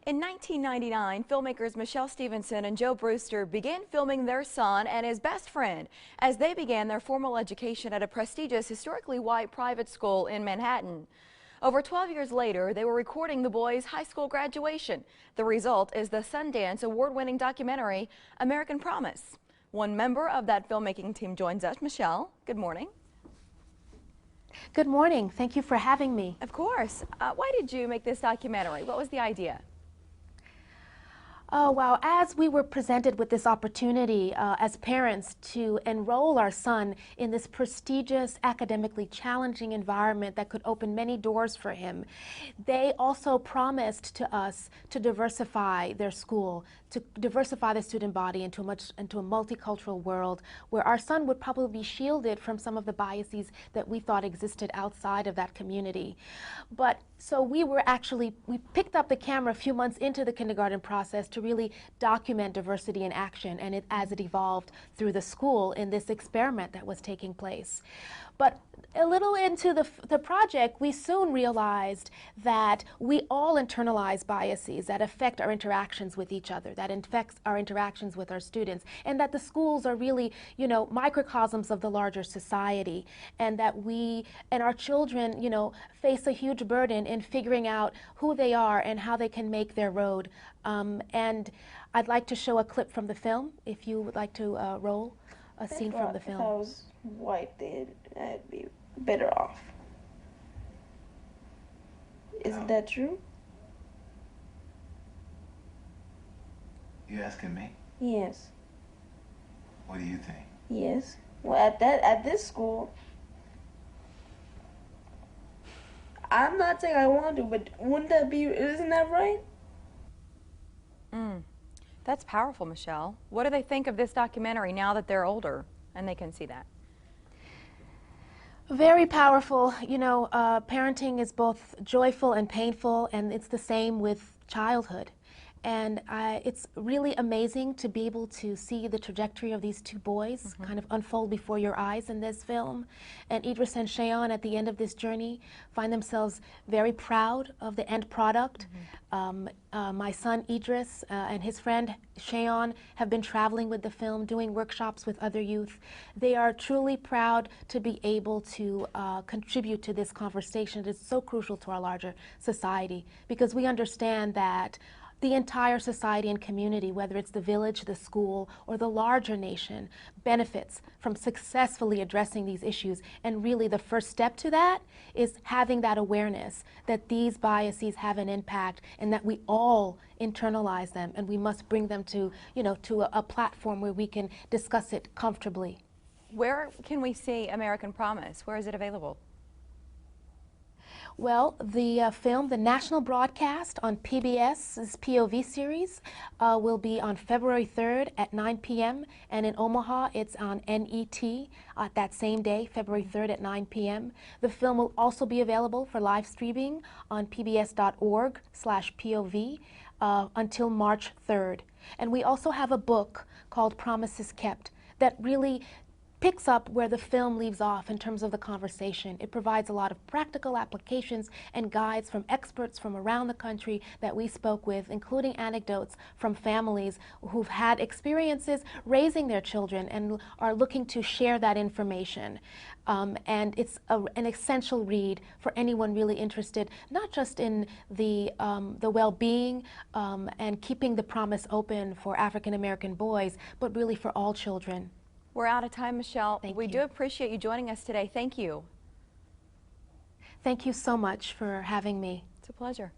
In 1999, filmmakers Michelle Stevenson and Joe Brewster began filming their son and his best friend as they began their formal education at a prestigious, historically white private school in Manhattan. Over 12 years later, they were recording the boys' high school graduation. The result is the Sundance award-winning documentary, American Promise. One member of that filmmaking team joins us. Michelle, good morning. Good morning. Thank you for having me. Of course. Why did you make this documentary? What was the idea? Oh, well, as we were presented with this opportunity as parents to enroll our son in this prestigious, academically challenging environment that could open many doors for him, they also promised to us to diversify their school, to diversify the student body into a multicultural world where our son would probably be shielded from some of the biases that we thought existed outside of that community. But so we picked up the camera a few months into the kindergarten process to really document diversity in action and as it evolved through the school in this experiment that was taking place. But a little into the project, we soon realized that we all internalize biases that affect our interactions with each other, that affects our interactions with our students, and that the schools are really, microcosms of the larger society, and that we and our children, face a huge burden in figuring out who they are and how they can make their road. And I'd like to show a clip from the film, if you would like to roll a scene from the film. If I was white, then I'd be better off. Isn't that true? You asking me? Yes. What do you think? Yes. Well, at this school, I'm not saying I want to, but isn't that right? That's powerful, Michelle. What do they think of this documentary now that they're older and they can see that? Very powerful. Parenting is both joyful and painful, and it's the same with childhood. And it's really amazing to be able to see the trajectory of these two boys kind of unfold before your eyes in this film. And Idris and Shayon at the end of this journey find themselves very proud of the end product. My son Idris and his friend Shayon have been traveling with the film, doing workshops with other youth. They are truly proud to be able to contribute to this conversation. It's so crucial to our larger society because we understand that the entire society and community, whether it's the village, the school, or the larger nation, benefits from successfully addressing these issues. And really the first step to that is having that awareness that these biases have an impact and that we all internalize them, and we must bring them to, to a platform where we can discuss it comfortably. Where can we see American Promise? Where is it available? Well, the film, the national broadcast on PBS's POV series will be on February 3rd at 9 p.m. and in Omaha it's on NET that same day, February 3rd at 9 p.m. The film will also be available for live streaming on pbs.org/POV until March 3rd. And we also have a book called Promises Kept that really picks up where the film leaves off in terms of the conversation. It provides a lot of practical applications and guides from experts from around the country that we spoke with, including anecdotes from families who've had experiences raising their children and are looking to share that information. And it's an essential read for anyone really interested, not just in the well-being and keeping the promise open for African American boys, but really for all children. We're out of time, Michelle. Thank we you. do appreciate you joining us today. Thank you. Thank you so much for having me. It's a pleasure.